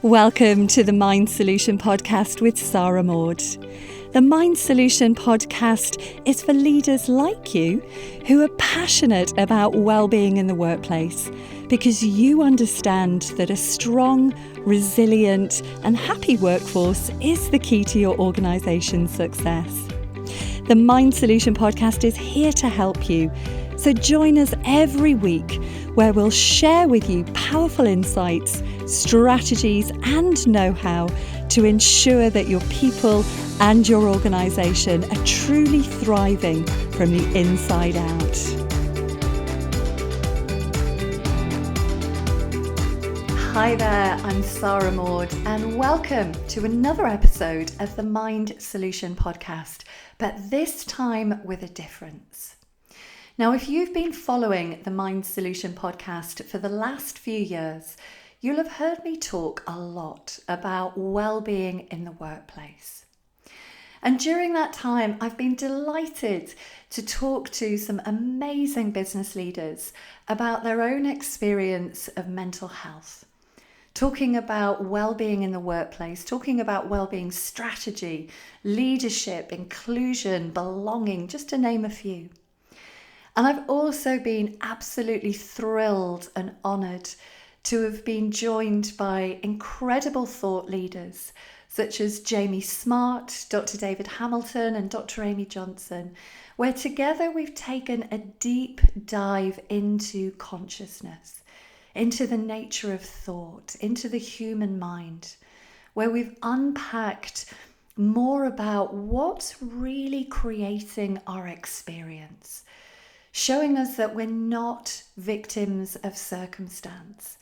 Welcome to the Mind Solution Podcast with Sarah Maud. The Mind Solution Podcast is for leaders like you who are passionate about well-being in the workplace because you understand that a strong, resilient and happy workforce is the key to your organisation's success. The Mind Solution Podcast is here to help you. So join us every week where we'll share with you powerful insights, strategies and know-how to ensure that your people and your organisation are truly thriving from the inside out. Hi there, I'm Sarah Maud and welcome to another episode of the Mind Solution Podcast, but this time with a difference. Now, if you've been following the Mind Solution Podcast for the last few years, you'll have heard me talk a lot about well-being in the workplace. And during that time, I've been delighted to talk to some amazing business leaders about their own experience of mental health, talking about well-being in the workplace, talking about well-being strategy, leadership, inclusion, belonging, just to name a few. And I've also been absolutely thrilled and honoured to have been joined by incredible thought leaders such as Jamie Smart, Dr. David Hamilton and Dr. Amy Johnson, where together we've taken a deep dive into consciousness, into the nature of thought, into the human mind, where we've unpacked more about what's really creating our experience, showing us that we're not victims of circumstance.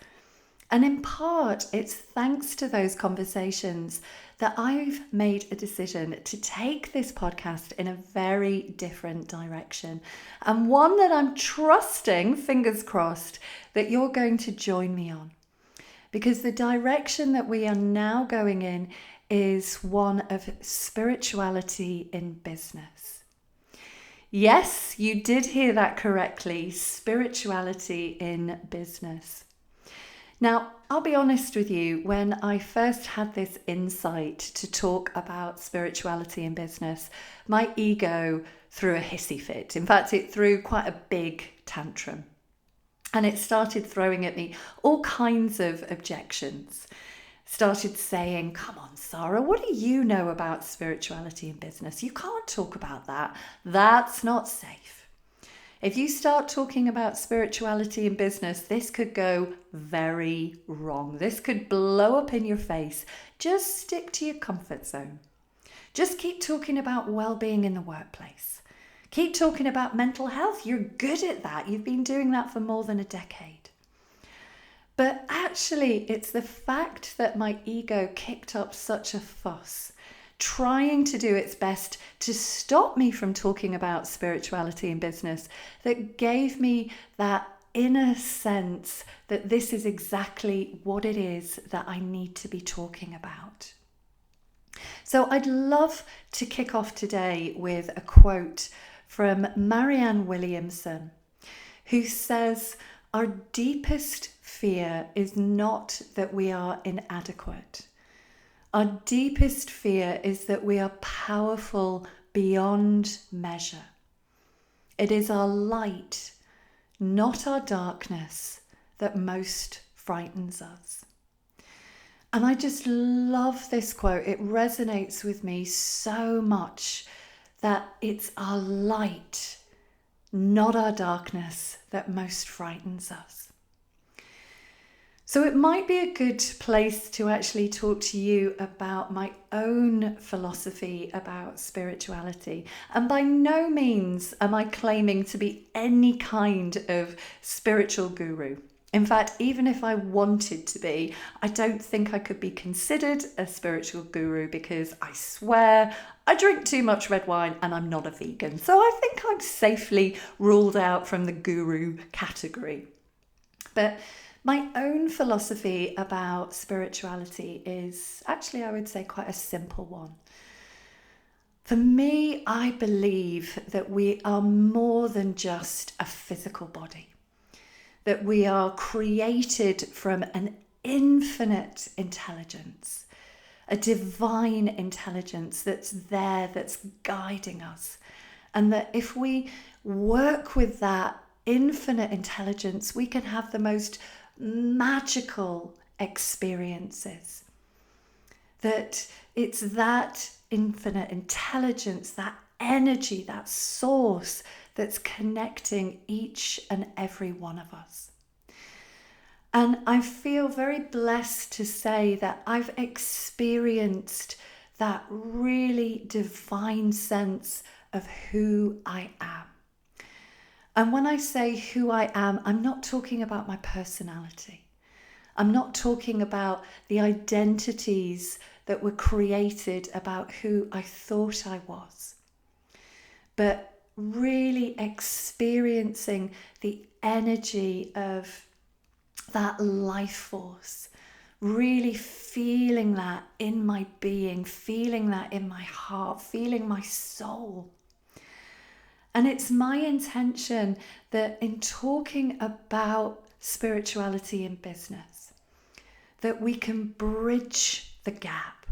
And in part, it's thanks to those conversations that I've made a decision to take this podcast in a very different direction, and one that I'm trusting, fingers crossed, that you're going to join me on. Because the direction that we are now going in is one of spirituality in business. Yes, you did hear that correctly, spirituality in business. Now, I'll be honest with you, when I first had this insight to talk about spirituality in business, my ego threw a hissy fit. In fact, it threw quite a big tantrum. And it started throwing at me all kinds of objections. Started saying, come on, Sarah, what do you know about spirituality in business? You can't talk about that. That's not safe. If you start talking about spirituality in business, this could go very wrong. This could blow up in your face. Just stick to your comfort zone. Just keep talking about well-being in the workplace. Keep talking about mental health. You're good at that. You've been doing that for more than a decade. But actually, it's the fact that my ego kicked up such a fuss, trying to do its best to stop me from talking about spirituality in business, that gave me that inner sense that this is exactly what it is that I need to be talking about. So I'd love to kick off today with a quote from Marianne Williamson, who says, "Our deepest fear is not that we are inadequate. Our deepest fear is that we are powerful beyond measure. It is our light, not our darkness, that most frightens us." And I just love this quote. It resonates with me so much that it's our light, not our darkness, that most frightens us. So it might be a good place to actually talk to you about my own philosophy about spirituality. And by no means am I claiming to be any kind of spiritual guru. In fact, even if I wanted to be, I don't think I could be considered a spiritual guru because I swear, I drink too much red wine and I'm not a vegan. So I think I'm safely ruled out from the guru category. But my own philosophy about spirituality is actually, I would say, quite a simple one. For me, I believe that we are more than just a physical body, that we are created from an infinite intelligence, a divine intelligence that's there, that's guiding us. And that if we work with that infinite intelligence, we can have the most magical experiences. That it's that infinite intelligence, that energy, that source that's connecting each and every one of us. And I feel very blessed to say that I've experienced that really divine sense of who I am. And when I say who I am, I'm not talking about my personality. I'm not talking about the identities that were created about who I thought I was, but really experiencing the energy of that life force, really feeling that in my being, feeling that in my heart, feeling my soul. And it's my intention that in talking about spirituality in business, that we can bridge the gap,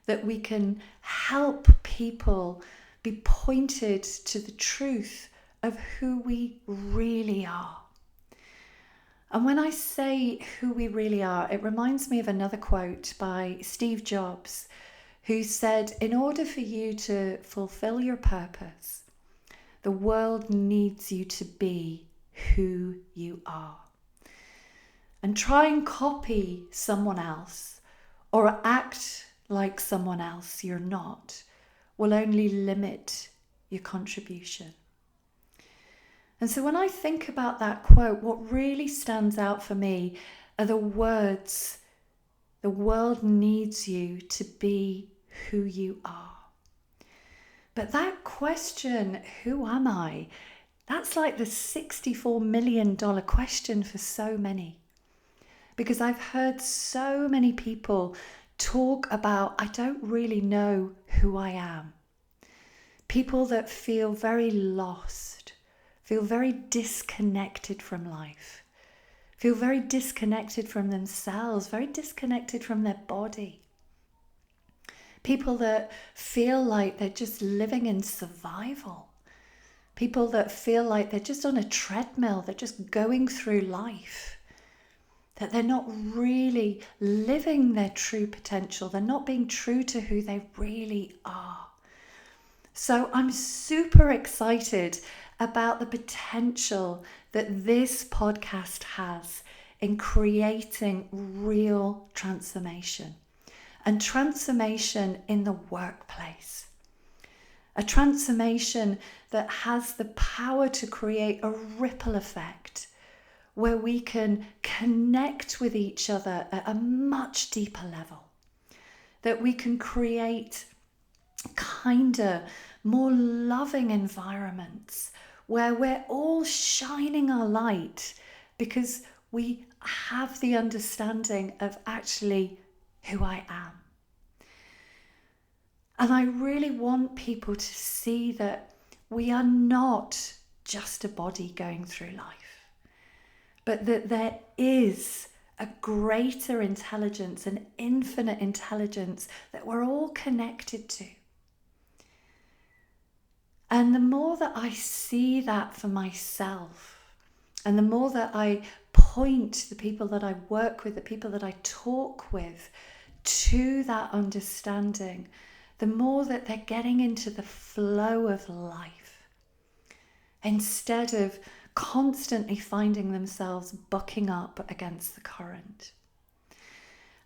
that we can help people be pointed to the truth of who we really are. And when I say who we really are, it reminds me of another quote by Steve Jobs, who said, in order for you to fulfill your purpose, the world needs you to be who you are. And try and copy someone else or act like someone else you're not will only limit your contribution. And so when I think about that quote, what really stands out for me are the words, the world needs you to be who you are. But that question, who am I? That's like the $64 million question for so many. Because I've heard so many people talk about, I don't really know who I am. People that feel very lost, feel very disconnected from life, feel very disconnected from themselves, very disconnected from their body. People that feel like they're just living in survival. People that feel like they're just on a treadmill, they're just going through life. That they're not really living their true potential. They're not being true to who they really are. So I'm super excited about the potential that this podcast has in creating real transformation. And transformation in the workplace. A transformation that has the power to create a ripple effect where we can connect with each other at a much deeper level. That we can create kinder, more loving environments where we're all shining our light because we have the understanding of actually who I am. And I really want people to see that we are not just a body going through life, but that there is a greater intelligence, an infinite intelligence that we're all connected to. And the more that I see that for myself, and the more that I point the people that I work with, the people that I talk with, to that understanding, the more that they're getting into the flow of life instead of constantly finding themselves bucking up against the current.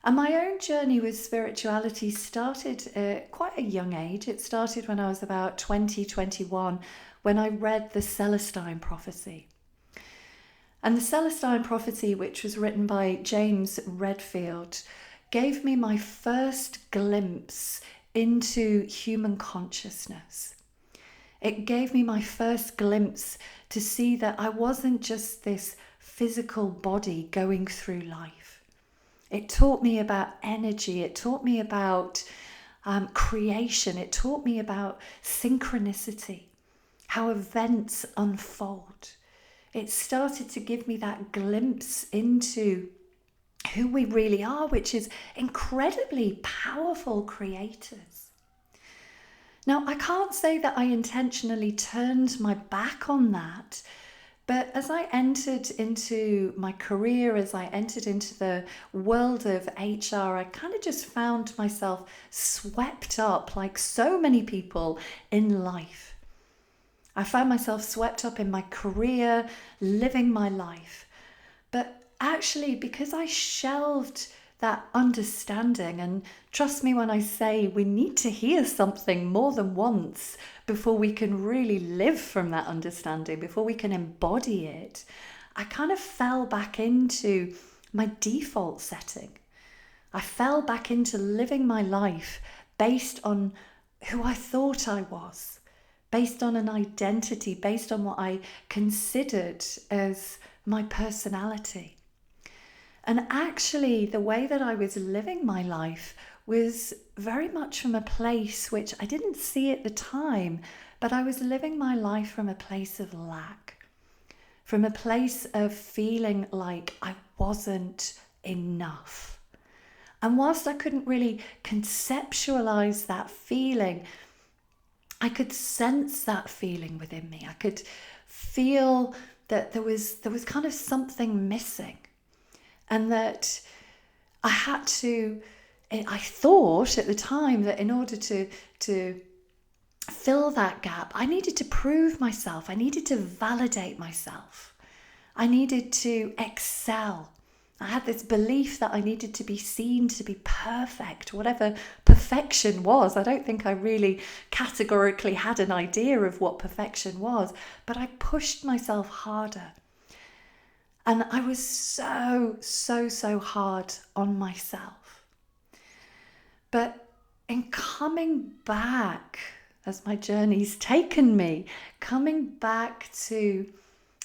And my own journey with spirituality started at quite a young age. It started when I was about 21, when I read the Celestine Prophecy. And the Celestine Prophecy, which was written by James Redfield, gave me my first glimpse into human consciousness. It gave me my first glimpse to see that I wasn't just this physical body going through life. It taught me about energy. It taught me about creation. It taught me about synchronicity, how events unfold. It started to give me that glimpse into who we really are, which is incredibly powerful creators. Now, I can't say that I intentionally turned my back on that, but as I entered into my career, as I entered into the world of HR, I kind of just found myself swept up, like so many people in life. I found myself swept up in my career, living my life. But actually, because I shelved that understanding, and trust me when I say we need to hear something more than once before we can really live from that understanding, before we can embody it, I kind of fell back into my default setting. I fell back into living my life based on who I thought I was, based on an identity, based on what I considered as my personality. And actually, the way that I was living my life was very much from a place which I didn't see at the time, but I was living my life from a place of lack, from a place of feeling like I wasn't enough. And whilst I couldn't really conceptualize that feeling, I could sense that feeling within me. I could feel that there was kind of something missing. And that I thought at the time that in order to fill that gap, I needed to prove myself. I needed to validate myself. I needed to excel. I had this belief that I needed to be seen to be perfect, whatever perfection was. I don't think I really categorically had an idea of what perfection was, but I pushed myself harder. And I was so hard on myself. But in coming back, as my journey's taken me, coming back to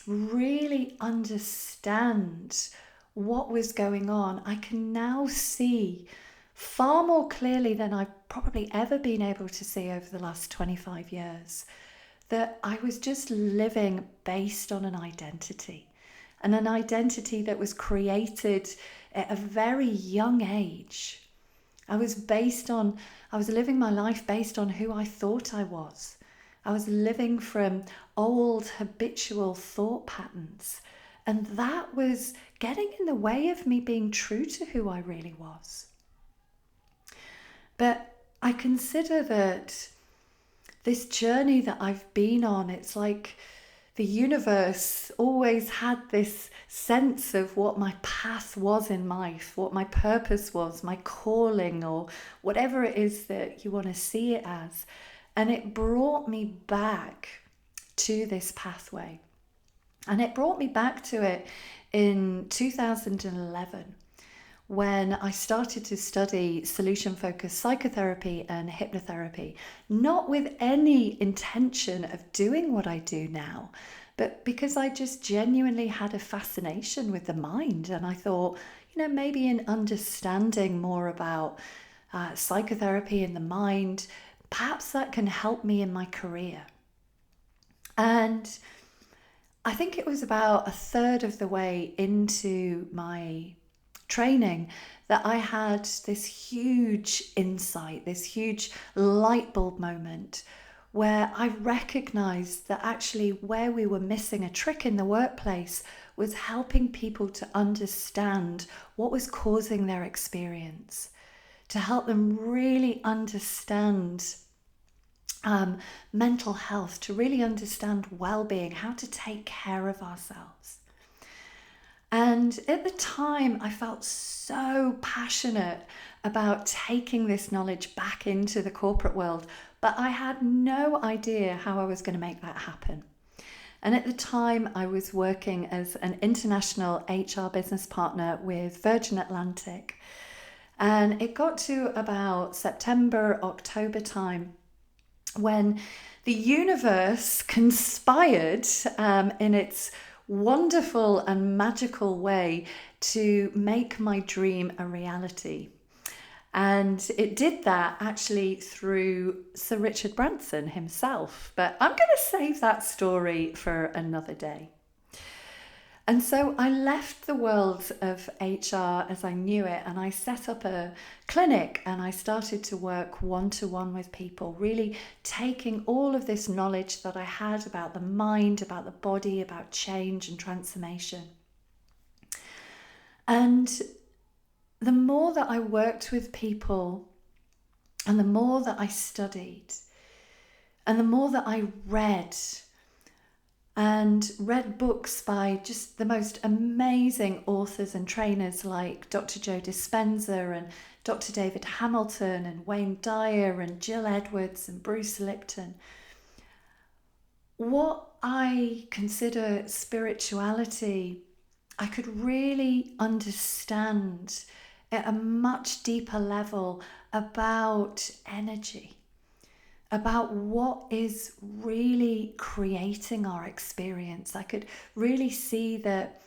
really understand what was going on, I can now see far more clearly than I've probably ever been able to see over the last 25 years, that I was just living based on an identity. And an identity that was created at a very young age. I was living my life based on who I thought I was. I was living from old habitual thought patterns. And that was getting in the way of me being true to who I really was. But I consider that this journey that I've been on, it's like the universe always had this sense of what my path was in life, what my purpose was, my calling, or whatever it is that you want to see it as. And it brought me back to this pathway. And it brought me back to it in 2011, when I started to study solution-focused psychotherapy and hypnotherapy, not with any intention of doing what I do now, but because I just genuinely had a fascination with the mind. And I thought, maybe in understanding more about psychotherapy and the mind, perhaps that can help me in my career. And I think it was about a third of the way into my training that I had this huge insight, this huge light bulb moment where I recognized that actually where we were missing a trick in the workplace was helping people to understand what was causing their experience, to help them really understand mental health, to really understand well-being, how to take care of ourselves. And at the time, I felt so passionate about taking this knowledge back into the corporate world, but I had no idea how I was going to make that happen. And at the time, I was working as an international HR business partner with Virgin Atlantic. And it got to about September, October time when the universe conspired in its wonderful and magical way to make my dream a reality. And it did that actually through Sir Richard Branson himself. But I'm going to save that story for another day. And so I left the world of HR as I knew it, and I set up a clinic and I started to work one-to-one with people, really taking all of this knowledge that I had about the mind, about the body, about change and transformation. And the more that I worked with people and the more that I studied and the more that I read books by just the most amazing authors and trainers like Dr. Joe Dispenza and Dr. David Hamilton and Wayne Dyer and Jill Edwards and Bruce Lipton, what I consider spirituality, I could really understand at a much deeper level about energy, about what is really creating our experience. I could really see that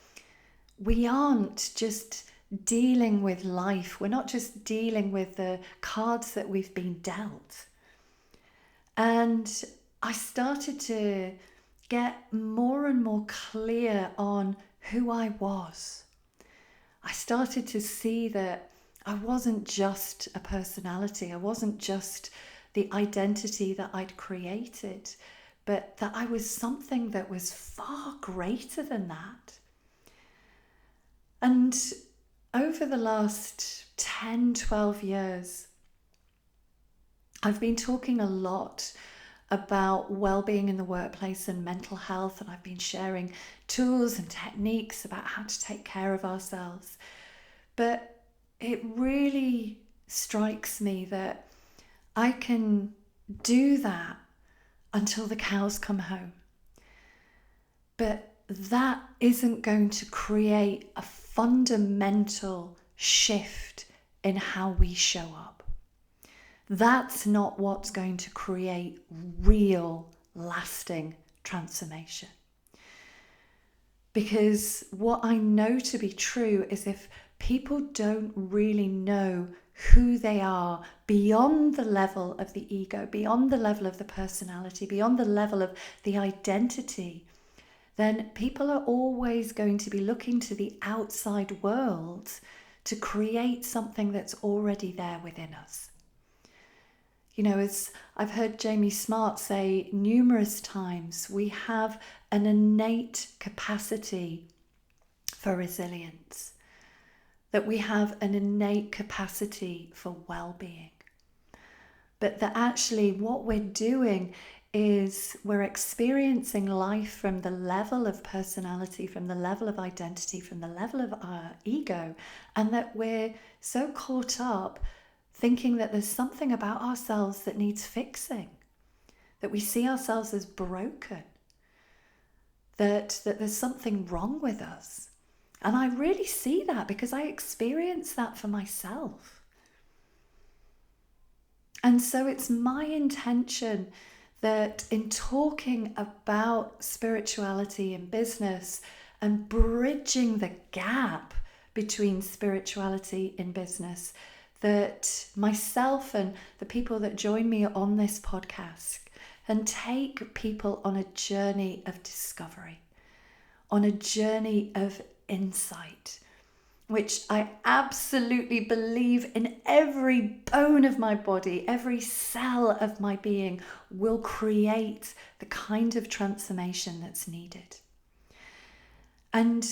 we aren't just dealing with life. We're not just dealing with the cards that we've been dealt. And I started to get more and more clear on who I was. I started to see that I wasn't just a personality. I wasn't just the identity that I'd created, but that I was something that was far greater than that. And over the last 10, 12 years, I've been talking a lot about well-being in the workplace and mental health, and I've been sharing tools and techniques about how to take care of ourselves. But it really strikes me that I can do that until the cows come home. But that isn't going to create a fundamental shift in how we show up. That's not what's going to create real, lasting transformation. Because what I know to be true is if people don't really know who they are beyond the level of the ego, beyond the level of the personality, beyond the level of the identity, then people are always going to be looking to the outside world to create something that's already there within us. You know, as I've heard Jamie Smart say numerous times, we have an innate capacity for resilience, that we have an innate capacity for well-being. But that actually what we're doing is we're experiencing life from the level of personality, from the level of identity, from the level of our ego, and that we're so caught up thinking that there's something about ourselves that needs fixing, that we see ourselves as broken, that there's something wrong with us. And I really see that because I experience that for myself. And so it's my intention that in talking about spirituality in business and bridging the gap between spirituality in business, that myself and the people that join me on this podcast and take people on a journey of discovery, on a journey of insight, which I absolutely believe in every bone of my body, every cell of my being will create the kind of transformation that's needed. And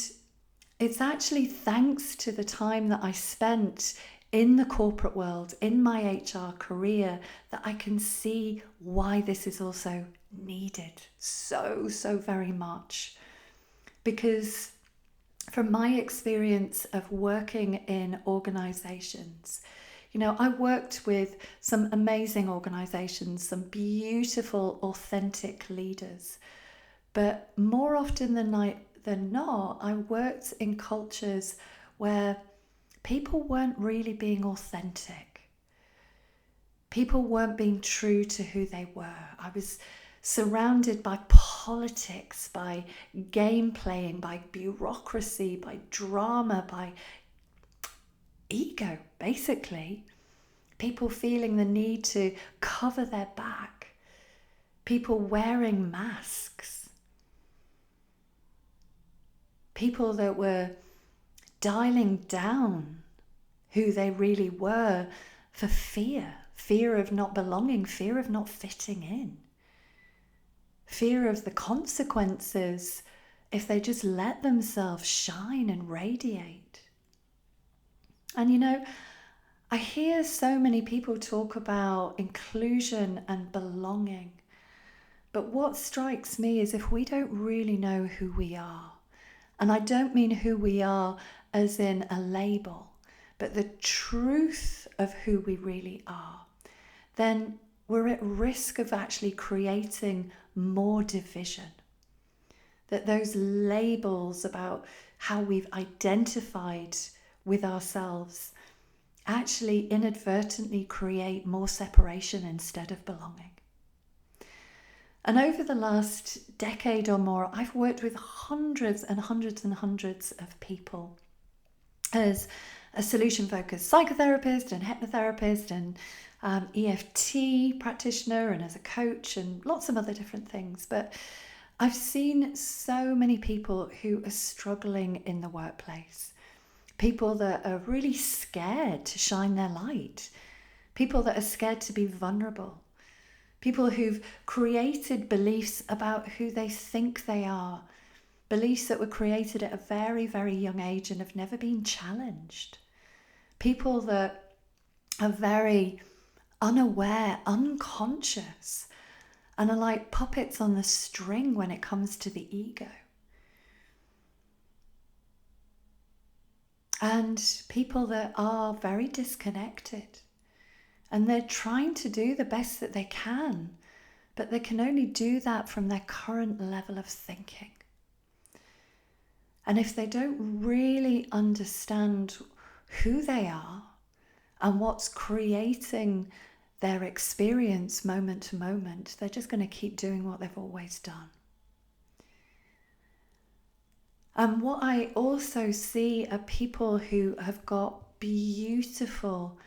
it's actually thanks to the time that I spent in the corporate world, in my HR career, that I can see why this is also needed so very much. Because from my experience of working in organizations, you know, I worked with some amazing organizations, some beautiful, authentic leaders. But more often than not, I worked in cultures where people weren't really being authentic. People weren't being true to who they were. I was surrounded by politics, by game playing, by bureaucracy, by drama, by ego, basically. People feeling the need to cover their back. People wearing masks. people that were dialing down who they really were for fear of not belonging, fear of not fitting in, fear of the consequences if they just let themselves shine and radiate. And you know, I hear so many people talk about inclusion and belonging, but what strikes me is if we don't really know who we are, and I don't mean who we are as in a label, but the truth of who we really are, then we're at risk of actually creating more division. That those labels about how we've identified with ourselves actually inadvertently create more separation instead of belonging. And over the last decade or more, I've worked with hundreds and hundreds and hundreds of people as a solution-focused psychotherapist and hypnotherapist and EFT practitioner and as a coach and lots of other different things. But I've seen so many people who are struggling in the workplace, people that are really scared to shine their light, people that are scared to be vulnerable, people who've created beliefs about who they think they are, beliefs that were created at a very, very young age and have never been challenged. People that are very unaware, unconscious, and are like puppets on the string when it comes to the ego. And people that are very disconnected. And they're trying to do the best that they can, but they can only do that from their current level of thinking. And if they don't really understand who they are and what's creating their experience moment to moment, they're just going to keep doing what they've always done. And what I also see are people who have got beautiful,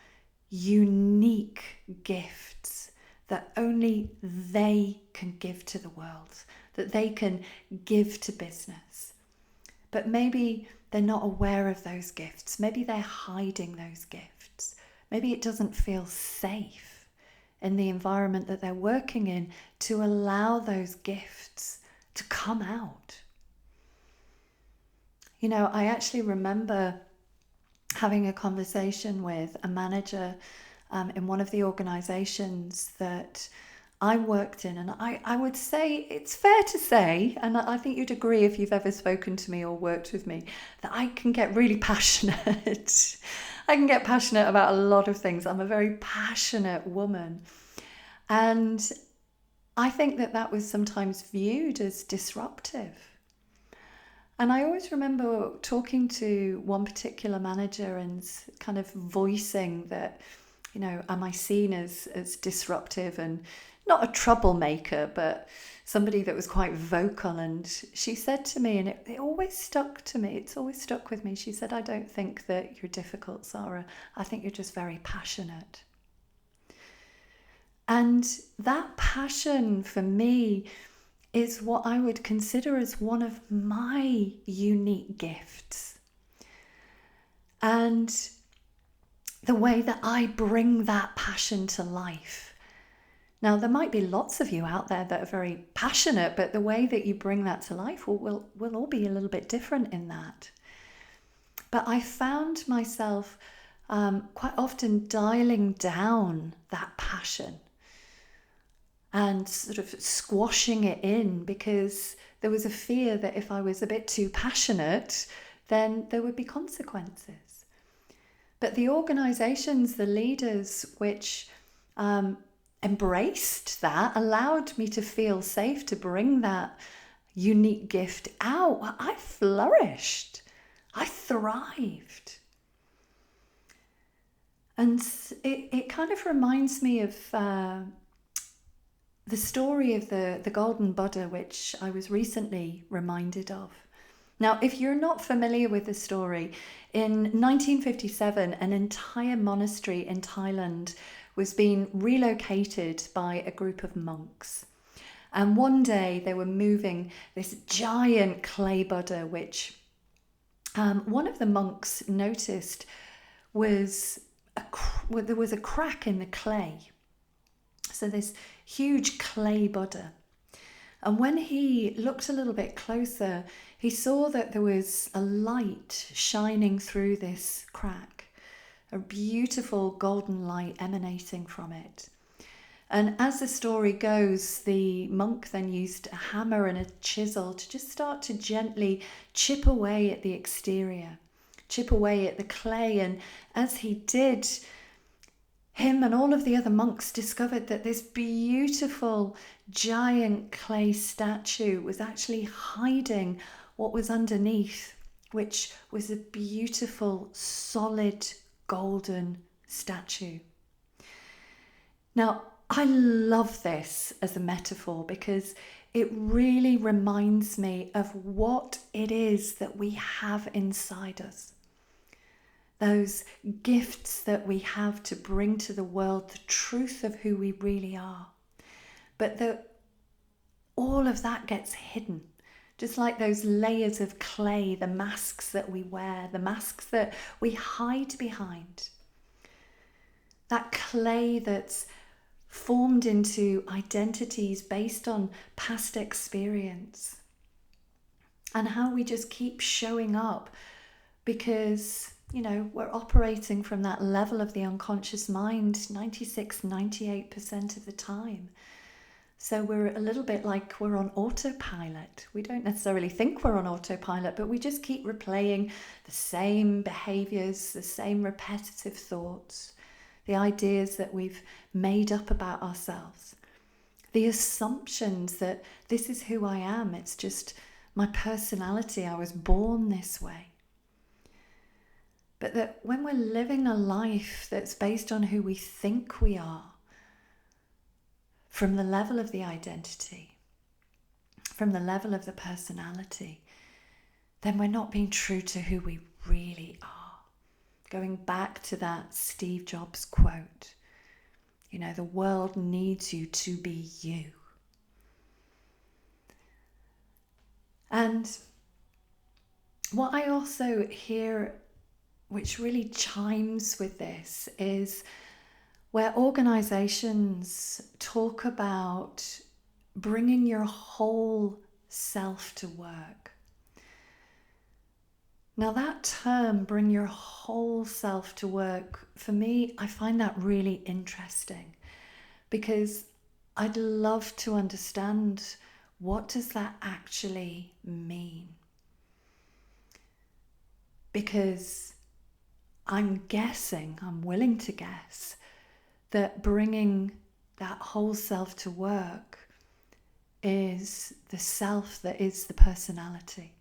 unique gifts that only they can give to the world, that they can give to business. But maybe they're not aware of those gifts. Maybe they're hiding those gifts. Maybe it doesn't feel safe in the environment that they're working in to allow those gifts to come out. You know, I actually remember having a conversation with a manager in one of the organizations that I worked in, and I would say it's fair to say, and I think you'd agree if you've ever spoken to me or worked with me, that I can get really passionate. I can get passionate about a lot of things. I'm a very passionate woman. And I think that that was sometimes viewed as disruptive. And I always remember talking to one particular manager and kind of voicing that, you know, am I seen as disruptive and not a troublemaker, but somebody that was quite vocal. And she said to me, and it always stuck to me, it's always stuck with me. She said, I don't think that you're difficult, Sarah. I think you're just very passionate. And that passion for me is what I would consider as one of my unique gifts. And the way that I bring that passion to life. Now, there might be lots of you out there that are very passionate, but the way that you bring that to life will all be a little bit different in that. But I found myself quite often dialing down that passion and sort of squashing it in because there was a fear that if I was a bit too passionate, then there would be consequences. But the organizations, the leaders which embraced that, allowed me to feel safe to bring that unique gift out, I flourished. I thrived. And it kind of reminds me of the story of the golden Buddha, which I was recently reminded of. Now, if you're not familiar with the story, in 1957, an entire monastery in Thailand was being relocated by a group of monks. And one day they were moving this giant clay Buddha, which one of the monks noticed was there was a crack in the clay. So this huge clay Buddha. And when he looked a little bit closer, he saw that there was a light shining through this crack, a beautiful golden light emanating from it. And as the story goes, the monk then used a hammer and a chisel to just start to gently chip away at the exterior, chip away at the clay. And as he did, him and all of the other monks discovered that this beautiful giant clay statue was actually hiding what was underneath, which was a beautiful, solid, golden statue. Now, I love this as a metaphor because it really reminds me of what it is that we have inside us. Those gifts that we have to bring to the world, the truth of who we really are. But that all of that gets hidden. Just like those layers of clay, the masks that we wear, the masks that we hide behind. That clay that's formed into identities based on past experience. And how we just keep showing up because, we're operating from that level of the unconscious mind 96, 98% of the time. So we're a little bit like we're on autopilot. We don't necessarily think we're on autopilot, but we just keep replaying the same behaviors, the same repetitive thoughts, the ideas that we've made up about ourselves, the assumptions that this is who I am. It's just my personality. I was born this way. But that when we're living a life that's based on who we think we are, from the level of the identity, from the level of the personality, then we're not being true to who we really are. Going back to that Steve Jobs quote, the world needs you to be you. And what I also hear, which really chimes with this, is where organizations talk about bringing your whole self to work. Now that term, bring your whole self to work, for me, I find that really interesting because I'd love to understand, what does that actually mean? Because I'm willing to guess, that bringing that whole self to work is the self that is the personality.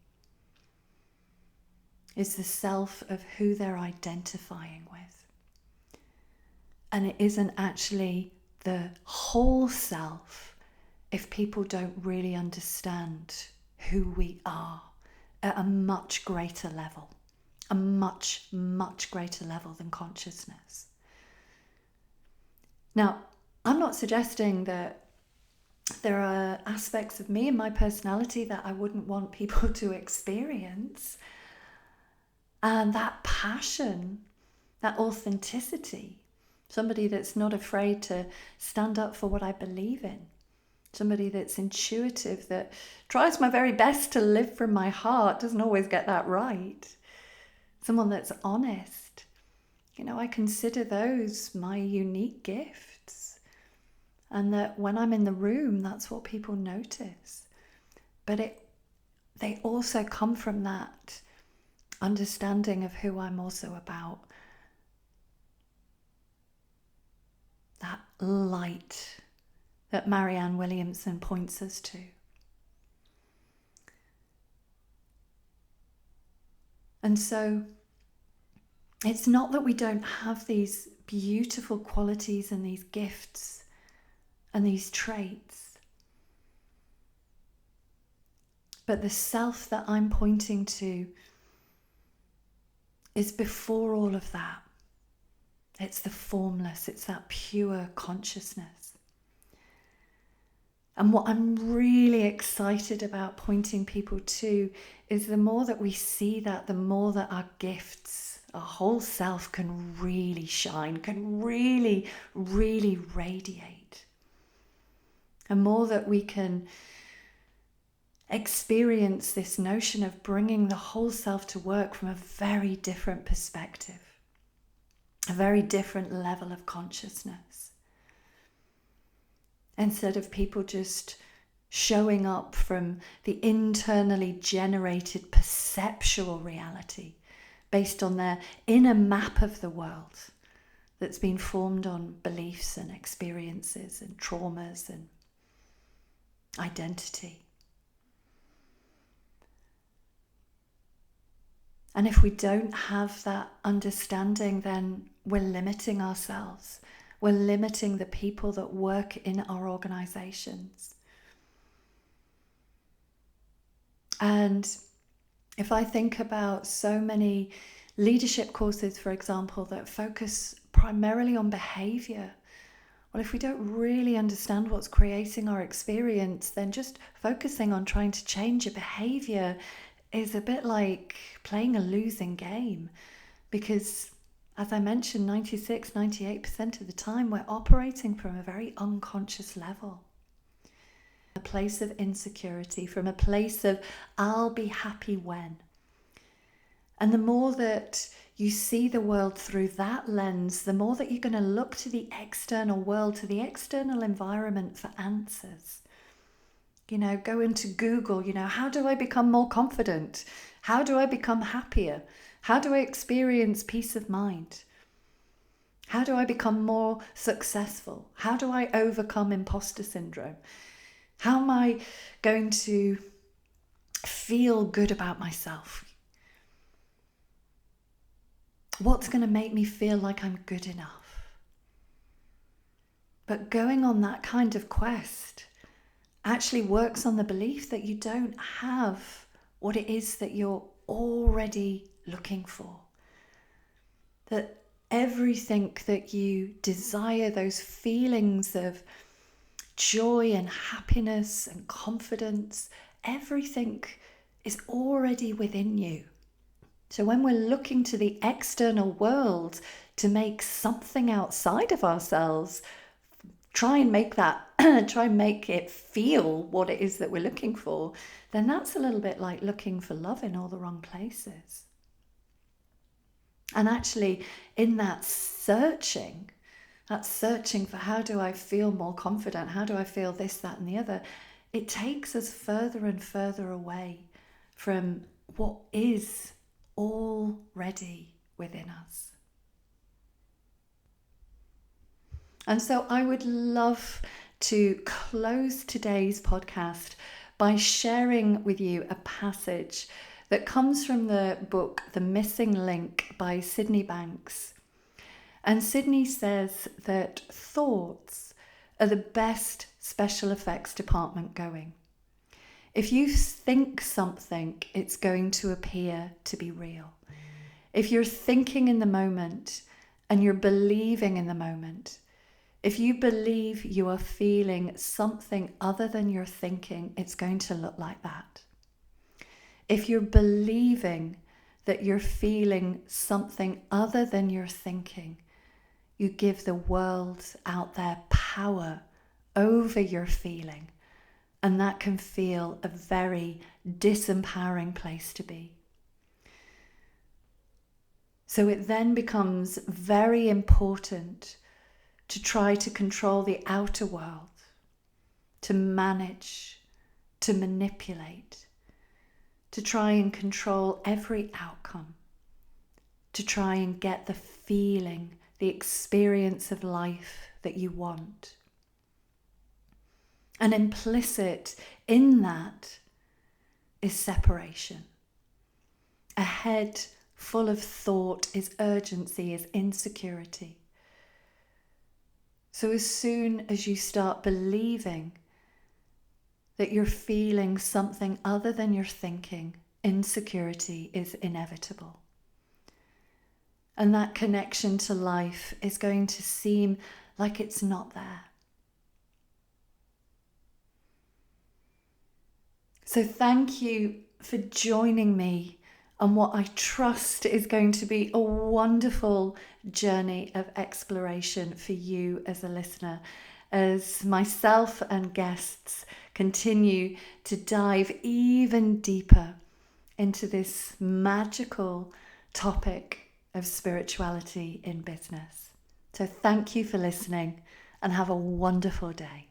Is the self of who they're identifying with. And it isn't actually the whole self if people don't really understand who we are at a much greater level, a much, much greater level than consciousness. Now, I'm not suggesting that there are aspects of me and my personality that I wouldn't want people to experience. And that passion, that authenticity, somebody that's not afraid to stand up for what I believe in, somebody that's intuitive, that tries my very best to live from my heart, doesn't always get that right, someone that's honest. I consider those my unique gifts, and that when I'm in the room, that's what people notice. But they also come from that understanding of who I'm also about. That light that Marianne Williamson points us to. And so it's not that we don't have these beautiful qualities and these gifts and these traits, but the self that I'm pointing to is before all of that. It's the formless, it's that pure consciousness. And what I'm really excited about pointing people to is the more that we see that, the more that our gifts, our whole self can really shine, can really, really radiate. And more that we can experience this notion of bringing the whole self to work from a very different perspective, a very different level of consciousness. Instead of people just showing up from the internally generated perceptual reality based on their inner map of the world that's been formed on beliefs and experiences and traumas and identity. And if we don't have that understanding, then we're limiting ourselves. We're limiting the people that work in our organizations. And if I think about so many leadership courses, for example, that focus primarily on behavior, well, if we don't really understand what's creating our experience, then just focusing on trying to change a behavior is a bit like playing a losing game, because as I mentioned, 98% of the time we're operating from a very unconscious level. A place of insecurity, from a place of I'll be happy when. And the more that you see the world through that lens, the more that you're going to look to the external world, to the external environment for answers. Go into Google, how do I become more confident? How do I become happier? How do I experience peace of mind? How do I become more successful? How do I overcome imposter syndrome? How am I going to feel good about myself? What's going to make me feel like I'm good enough? But going on that kind of quest actually works on the belief that you don't have what it is that you're already looking for. That everything that you desire, those feelings of joy and happiness and confidence, everything is already within you. So when we're looking to the external world to make something outside of ourselves, try and make it feel what it is that we're looking for, then that's a little bit like looking for love in all the wrong places. And actually, in that searching for how do I feel more confident, how do I feel this, that, and the other, it takes us further and further away from what is already within us. And so I would love to close today's podcast by sharing with you a passage that comes from the book The Missing Link by Sydney Banks. And Sydney says that thoughts are the best special effects department going. If you think something, it's going to appear to be real. If you're thinking in the moment and you're believing in the moment, if you believe you are feeling something other than you're thinking, it's going to look like that. If you're believing that you're feeling something other than you're thinking, you give the world out there power over your feeling, and that can feel a very disempowering place to be. So it then becomes very important to try to control the outer world, to manage, to manipulate, to try and control every outcome, to try and get the feeling, the experience of life that you want. And implicit in that is separation. A head full of thought is urgency, is insecurity. So as soon as you start believing that you're feeling something other than you're thinking, insecurity is inevitable. And that connection to life is going to seem like it's not there. So thank you for joining me on what I trust is going to be a wonderful journey of exploration for you as a listener, as myself and guests continue to dive even deeper into this magical topic of spirituality in business. So thank you for listening and have a wonderful day.